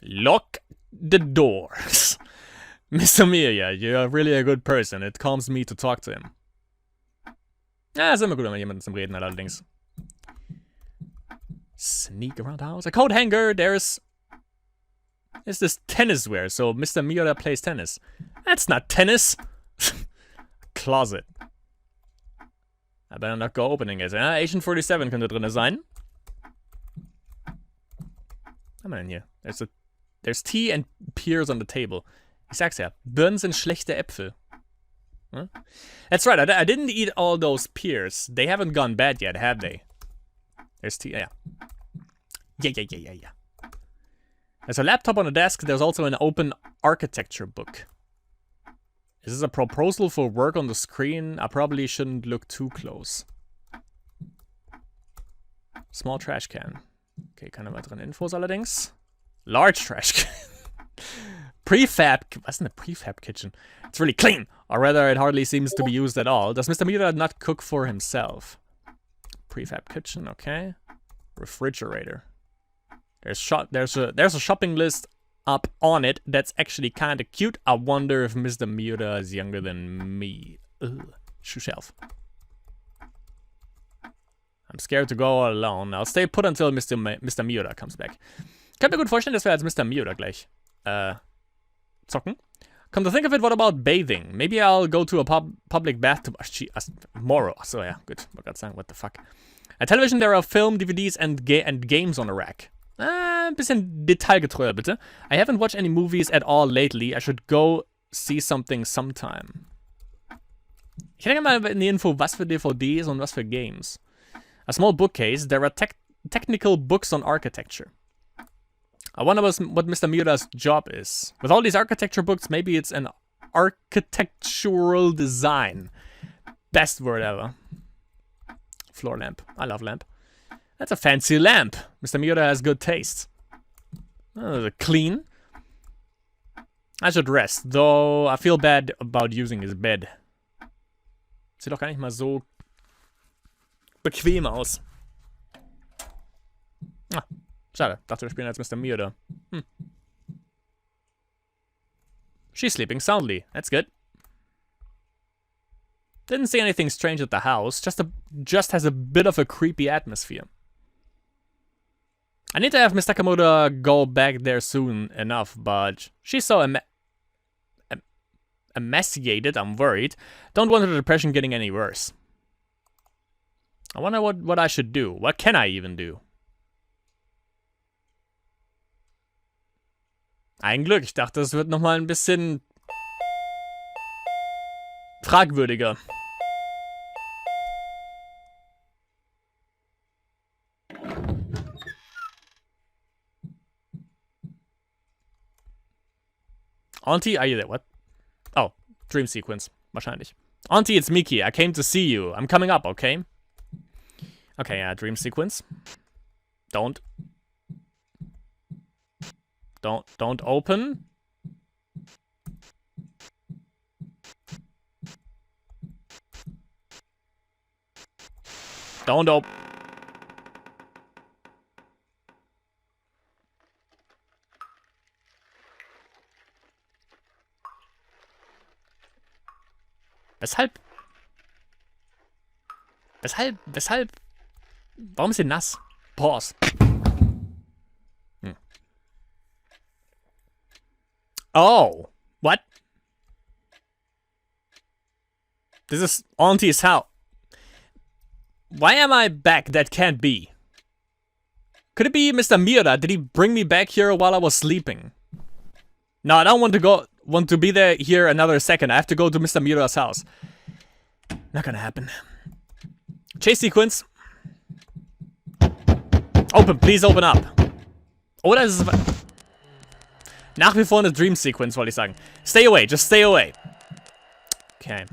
Lock the doors. Mr. Amelia, you're really a good person. It calms me to talk to him. Ja, ist immer gut, wenn man jemanden zum Reden hat, allerdings. Sneak around the house. A coat hanger. There's this tennis wear. So Mr. Miura plays tennis. That's not tennis. Closet. I better not go opening it. Agent 47 könnte drin sein. Was haben wir denn hier? There's tea and pears on the table. Ich sag's ja. Birnen sind schlechte Äpfel. Huh? That's right. I didn't eat all those pears. They haven't gone bad yet, have they? There's tea. Yeah. Yeah. There's a laptop on the desk. There's also an open architecture book. Is this a proposal for work on the screen? I probably shouldn't look too close. Small trash can. Okay, keine weiteren Infos allerdings. Large trash can. Prefab. Was ist denn a prefab kitchen? It's really clean. Or rather, it hardly seems to be used at all. Does Mr. Miura not cook for himself? Prefab kitchen, okay. Refrigerator. There's a shopping list up on it that's actually kind of cute. I wonder if Mr. Miura is younger than me. Ugh. Shoe shelf. I'm scared to go all alone. I'll stay put until Mr. Miura comes back. Ich kann mir gut vorstellen, dass wir als Mr. Miura gleich zocken. Come to think of it, what about bathing? Maybe I'll go to a public bathtub. Tomorrow. So yeah, good. Wollte gerade sagen, what the fuck. At television, there are film, DVDs and games on a rack. Ein bisschen detailgetreuer, bitte. I haven't watched any movies at all lately. I should go see something sometime. Ich hätte gerne mal eine Info, was für DVDs und was für Games. A small bookcase. There are technical books on architecture. I wonder what Mr. Miura's job is. With all these architecture books, maybe it's an architectural design. Best word ever. Floor lamp. I love lamp. That's a fancy lamp. Mr. Miura has good taste. Clean. I should rest, though I feel bad about using his bed. Sieht doch gar nicht mal so bequem aus. Ah, schade. Dachte, wir spielen als Mr. Miura. She's sleeping soundly. That's good. Didn't see anything strange at the house. Just has a bit of a creepy atmosphere. I need to have Miss Takamura go back there soon enough, but she's so emaciated, I'm worried. Don't want her depression getting any worse. I wonder what I should do. What can I even do? Ein Glück. Ich dachte, es wird nochmal ein bisschen fragwürdiger. Auntie, are you there? What? Oh, dream sequence. Wahrscheinlich. Auntie, it's Miki. I came to see you. I'm coming up, okay? Okay, yeah, dream sequence. Don't open. Don't open. Weshalb? Warum ist sie nass? Pause. Oh, what? This is Auntie's house. Why am I back? That can't be. Could it be Mr. Miura? Did he bring me back here while I was sleeping? No, I don't want to be there here another second. I have to go to Mr. Miura's house. Not gonna happen. Chase sequence. Open, please open up. Oder ist es nach wie vor eine Dream Sequence, wollte ich sagen. Stay away, just stay away. Okay.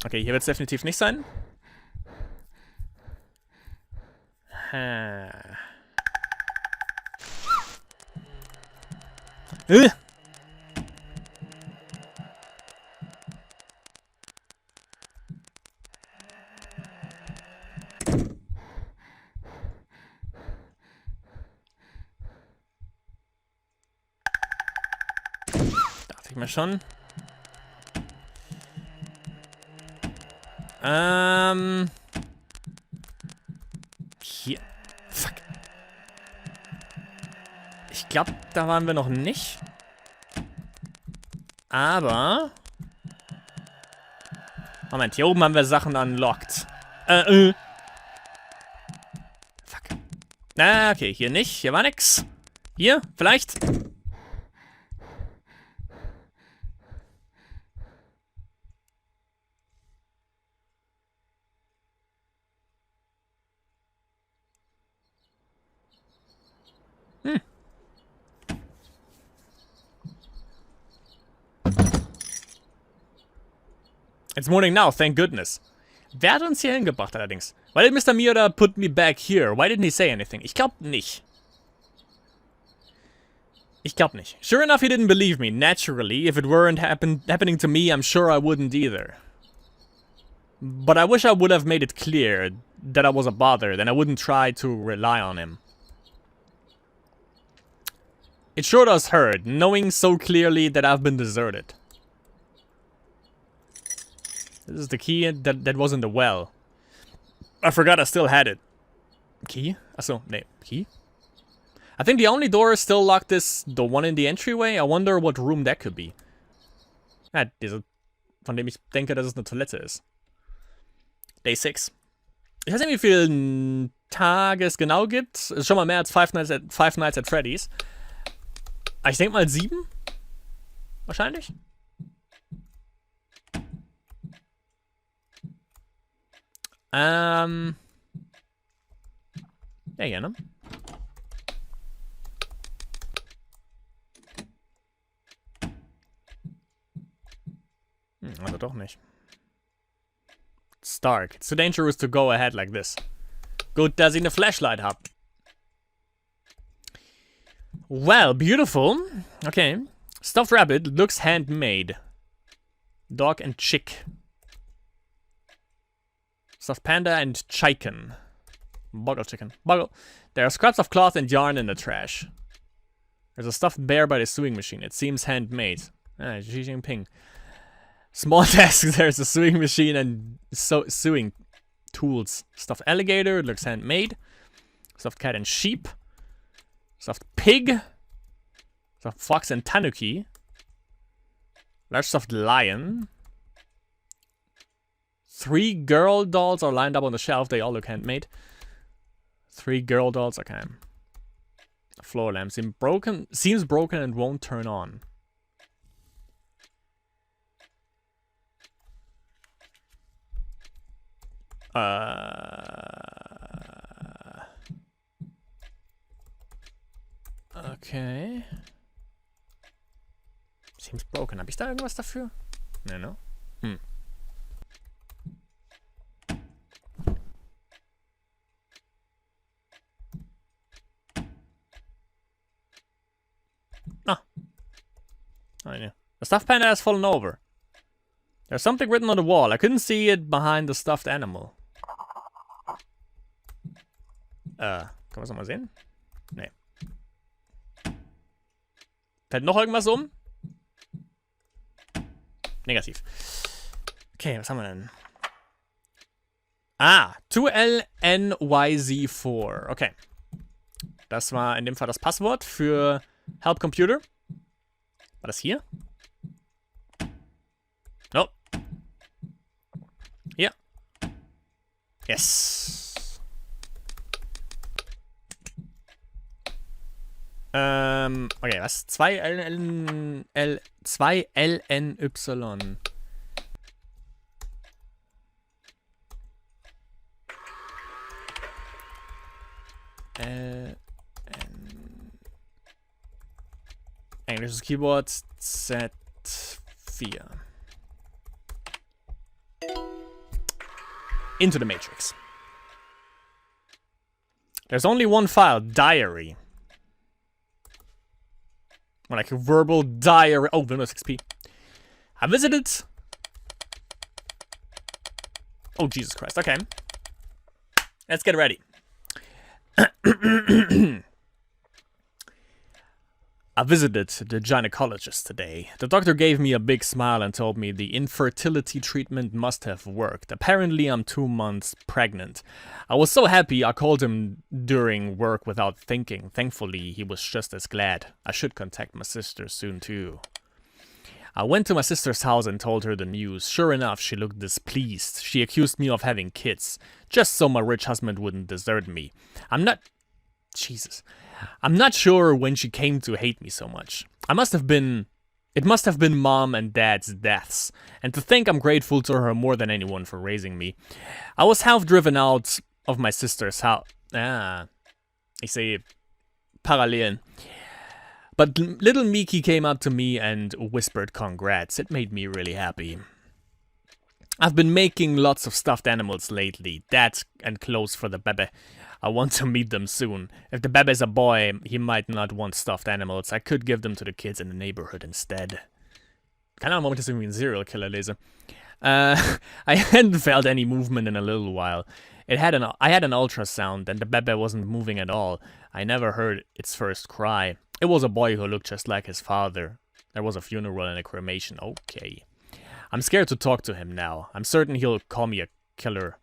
Okay, hier wird es definitiv nicht sein. ich mir schon. Hier. Fuck. Ich glaube, da waren wir noch nicht. Aber... Moment, hier oben haben wir Sachen unlocked. Fuck. Na, okay, hier nicht. Hier war nix. Hier, vielleicht. It's morning now, thank goodness. Wer hat uns hier hingebracht allerdings? Why did Mr. Miura put me back here? Why didn't he say anything? Ich glaub nicht. Ich glaub nicht. Sure enough, he didn't believe me. Naturally, if it weren't happening to me, I'm sure I wouldn't either. But I wish I would have made it clear that I was a bother, then I wouldn't try to rely on him. It sure does hurt, knowing so clearly that I've been deserted. This is the key that was in the well. I forgot I still had it. Key? Achso, nee, key? I think the only door still locked is the one in the entryway. I wonder what room that could be. Ah, diese, von dem ich denke, dass es eine Toilette ist. Day 6. Ich weiß nicht, wie viele Tage es genau gibt. Es ist schon mal mehr als Five Nights at Freddy's. Aber ich denke mal 7. Wahrscheinlich. Ja, gerne. Also doch nicht. It's dark. It's too dangerous to go ahead like this. Gut, dass ich eine Flashlight habe. Well, beautiful. Okay. Stuffed rabbit looks handmade. Dog and chick. Stuffed panda and chicken. Boggle chicken. Boggle. There are scraps of cloth and yarn in the trash. There's a stuffed bear by the sewing machine. It seems handmade. Ah, Xi Jinping. Small desk. There's a sewing machine and sewing tools. Stuffed alligator. It looks handmade. Stuffed cat and sheep. Stuffed pig. Stuffed fox and tanuki. Large stuffed lion. 3 girl dolls are lined up on the shelf. They all look handmade. 3 girl dolls. Okay. Floor lamp seems broken and won't turn on. Okay. Seems broken. Habe ich da irgendwas dafür? Nee, ne? Oh, yeah. The stuffed panda has fallen over. There's something written on the wall. I couldn't see it behind the stuffed animal. Kann man es nochmal sehen? Nee. Fällt noch irgendwas um? Negativ. Okay, was haben wir denn? Ah, 2LNYZ4. Okay. Das war in dem Fall das Passwort für Help Computer. War das hier? No. Hier. Yes. Okay, was? 2LNY. Englisches Keyboard Z4. Into the Matrix. There's only one file, diary. More like a verbal diary. Oh, Windows XP. I visited. Oh, Jesus Christ. Okay. Let's get ready. I I visited the gynecologist today. The doctor gave me a big smile and told me the infertility treatment must have worked. Apparently I'm 2 months pregnant. I was so happy I called him during work without thinking. Thankfully he was just as glad. I should contact my sister soon too. I went to my sister's house and told her the news. Sure enough, she looked displeased. She accused me of having kids, just so my rich husband wouldn't desert me. I'm not sure when she came to hate me so much. It must have been mom and dad's deaths. And to think I'm grateful to her more than anyone for raising me. I was half driven out of my sister's house. Ich sehe Parallelen. But little Miki came up to me and whispered congrats. It made me really happy. I've been making lots of stuffed animals lately. Dads and clothes for the bebe. I want to meet them soon. If the baby's a boy, he might not want stuffed animals. I could give them to the kids in the neighborhood instead. Keine Ahnung, warum ich das irgendwie einen Serial Killer lese. I hadn't felt any movement in a little while. I had an ultrasound and the baby wasn't moving at all. I never heard its first cry. It was a boy who looked just like his father. There was a funeral and a cremation. Okay. I'm scared to talk to him now. I'm certain he'll call me a killer.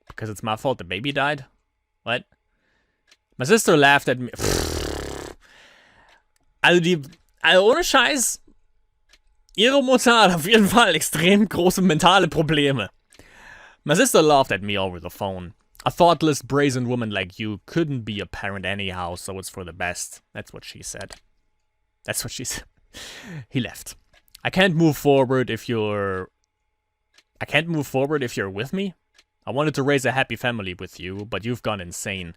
Because it's my fault the baby died? What? My sister laughed at me. Also ohne Scheiß. Ihre Mutter hat auf jeden Fall extrem große mentale Probleme. My sister laughed at me over the phone. A thoughtless, brazen woman like you couldn't be a parent anyhow, so it's for the best. That's what she said. That's what she said. He left. I can't move forward if you're with me. I wanted to raise a happy family with you, but you've gone insane.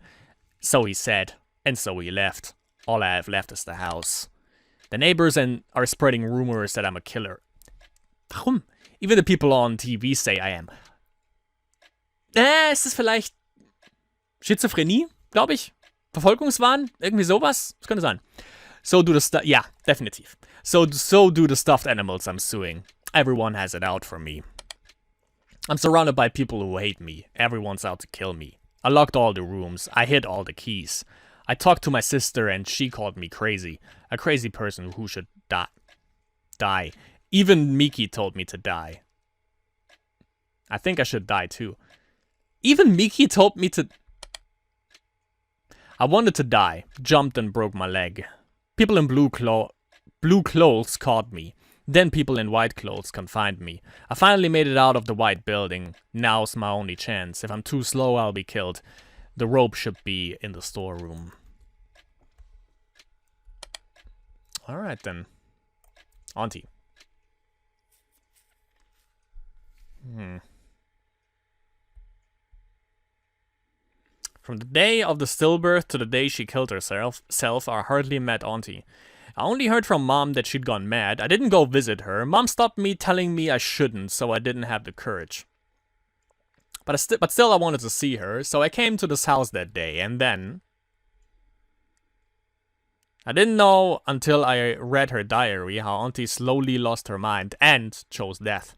So he said, and so he left. All I have left is the house. The neighbors are spreading rumors that I'm a killer. Warum? Even the people on TV say I am. Ist es vielleicht Schizophrenie, glaube ich? Verfolgungswahn? Irgendwie sowas? Das könnte sein. So do the yeah, definitiv. So do the stuffed animals I'm suing. Everyone has it out for me. I'm surrounded by people who hate me. Everyone's out to kill me. I locked all the rooms. I hid all the keys. I talked to my sister and she called me crazy. A crazy person who should die. Even Miki told me to die. I think I should die too. Even Miki told me to... I wanted to die. Jumped and broke my leg. People in blue clothes caught me. Then people in white clothes confined me. I finally made it out of the white building. Now's my only chance. If I'm too slow, I'll be killed. The rope should be in the storeroom. Alright then. Auntie. From the day of the stillbirth to the day she killed herself, I hardly met Auntie. I only heard from Mom that she'd gone mad. I didn't go visit her. Mom stopped me, telling me I shouldn't, so I didn't have the courage. But still I wanted to see her, so I came to this house that day, and then... I didn't know until I read her diary how Auntie slowly lost her mind and chose death.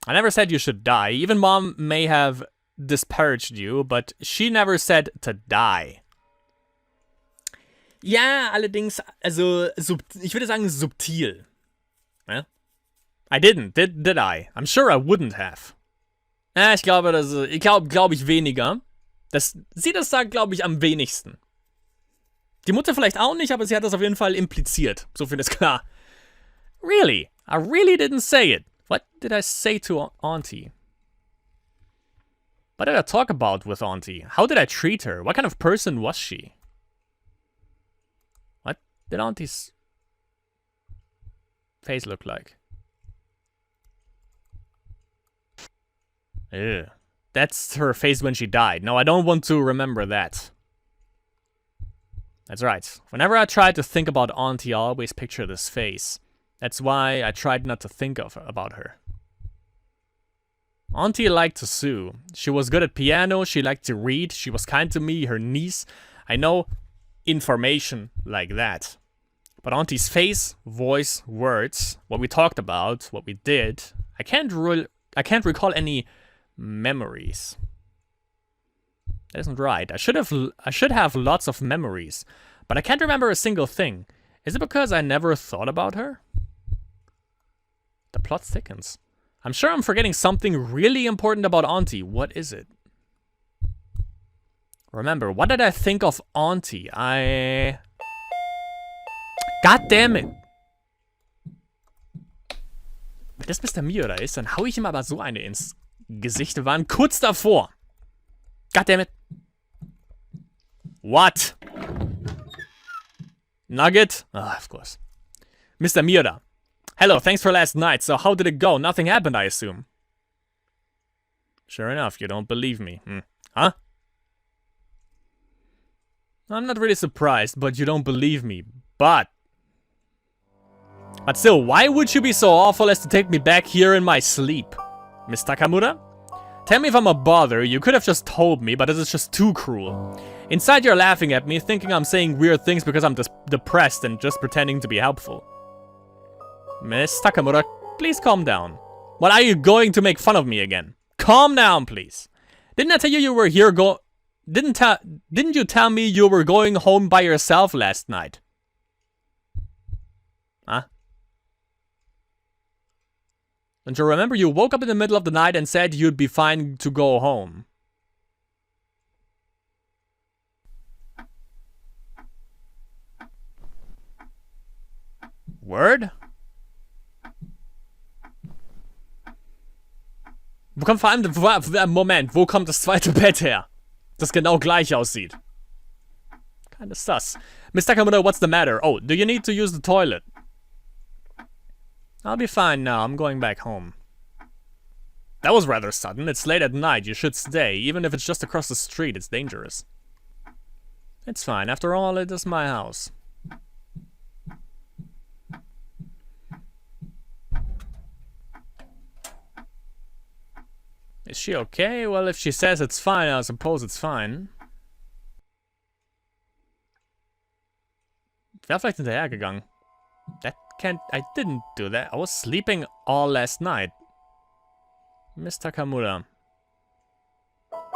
I never said you should die. Even Mom may have disparaged you, but she never said to die. Ja, allerdings, also, ich würde sagen subtil. Ja? I didn't, did I? I'm sure I wouldn't have. Ich glaube, glaube ich weniger. Sie das sagt, glaube ich, am wenigsten. Die Mutter vielleicht auch nicht, aber sie hat das auf jeden Fall impliziert. So viel ist klar. Really? I really didn't say it. What did I say to Auntie? What did I talk about with Auntie? How did I treat her? What kind of person was she? What did Auntie's face look like? Ew. That's her face when she died. No, I don't want to remember that. That's right. Whenever I try to think about Auntie, I always picture this face. That's why I tried not to think about her. Auntie liked to sew. She was good at piano, she liked to read, she was kind to me, her niece. I know information like that. But Auntie's face, voice, words, what we talked about, what we did, I can't recall any memories. That isn't right. I should have lots of memories. but I can't remember a single thing. Is it because I never thought about her? The plot thickens. I'm sure I'm forgetting something really important about Auntie. What is it? Remember, what did I think of Auntie? God damn it. Wenn das Mr. Miura ist, dann hau ich ihm aber so eine ins Gesicht. Wir waren kurz davor. God damn it. What? Nugget? Ah, of course. Mr. Miura. Hello, thanks for last night. So how did it go? Nothing happened, I assume. Sure enough, you don't believe me. Huh? I'm not really surprised, but you don't believe me. But still, why would you be so awful as to take me back here in my sleep? Miss Takamura? Tell me if I'm a bother. You could have just told me, but this is just too cruel. Inside you're laughing at me, thinking I'm saying weird things because I'm depressed and just pretending to be helpful. Miss Takamura, please calm down. What, are you going to make fun of me again? Calm down, please. Didn't I tell you were here Didn't you tell me you were going home by yourself last night? Huh? Don't you remember you woke up in the middle of the night and said you'd be fine to go home? Word? Wo kommt vor allem, Moment, wo kommt das zweite Bett her? Das genau gleich aussieht. Kinda sus. Miss Takamura, what's the matter? Oh, do you need to use the toilet? I'll be fine now, I'm going back home. That was rather sudden. It's late at night, you should stay. Even if it's just across the street, it's dangerous. It's fine, after all, it is my house. Is she okay? Well, if she says it's fine, I suppose it's fine. Ich wäre vielleicht hinterhergegangen. I didn't do that. I was sleeping all last night. Miss Takamura.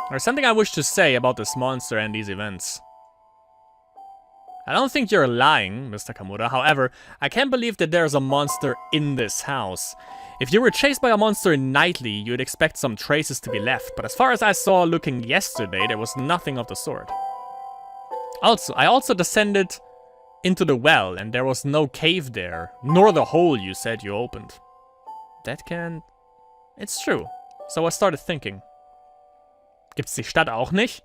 There's something I wish to say about this monster and these events. I don't think you're lying, Miss Takamura. However, I can't believe that there's a monster in this house. If you were chased by a monster nightly, you'd expect some traces to be left, but as far as I saw looking yesterday, there was nothing of the sort. I also descended into the well, and there was no cave there, nor the hole you said you opened. That can't... It's true. So I started thinking. Gibt's die Stadt auch nicht?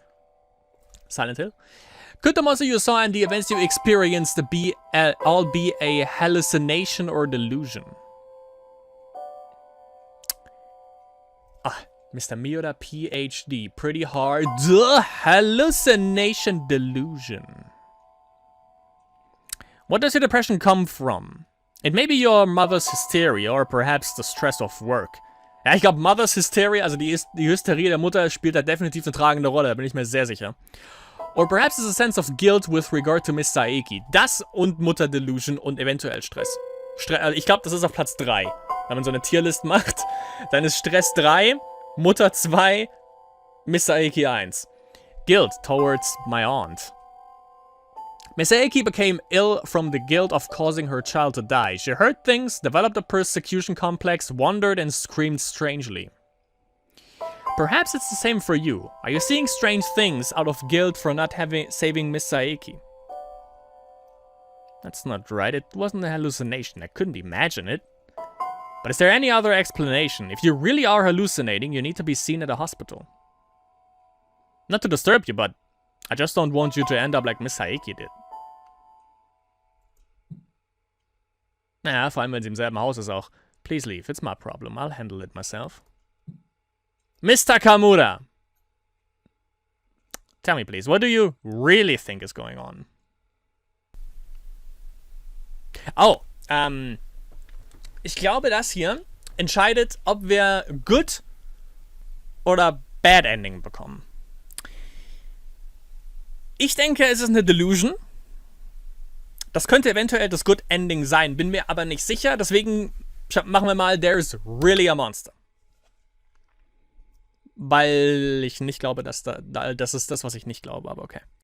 Silent Hill? Could the monster you saw and the events you experienced all be a hallucination or delusion? Mr. Miura, PhD. Pretty hard. Hallucination delusion. What does your depression come from? It may be your mother's hysteria or perhaps the stress of work. Ja, ich glaube, Mother's Hysteria, also die Hysterie der Mutter, spielt da definitiv eine tragende Rolle, da bin ich mir sehr sicher. Or perhaps it's a sense of guilt with regard to Miss Saeki. Das und Mutter-Delusion und eventuell Stress. Also ich glaube, das ist auf Platz 3. Wenn man so eine Tierlist macht, dann ist Stress 3, Mutter 2, Miss Saeki 1. Guilt towards my aunt. Miss Saeki became ill from the guilt of causing her child to die. She heard things, developed a persecution complex, wondered and screamed strangely. Perhaps it's the same for you. Are you seeing strange things out of guilt for not saving Miss Saeki? That's not right. It wasn't a hallucination. I couldn't imagine it. But is there any other explanation? If you really are hallucinating, you need to be seen at a hospital. Not to disturb you, but I just don't want you to end up like Miss Saeki did. Naja, vor allem wenn sie im selben Haus ist auch. Please leave, it's my problem. I'll handle it myself. Miss Takamura! Tell me please, what do you really think is going on? Oh, ich glaube, das hier entscheidet, ob wir Good oder Bad Ending bekommen. Ich denke, es ist eine Delusion. Das könnte eventuell das Good Ending sein, bin mir aber nicht sicher. Deswegen machen wir mal There's really a monster. Weil ich nicht glaube, das ist das, was ich nicht glaube, aber okay.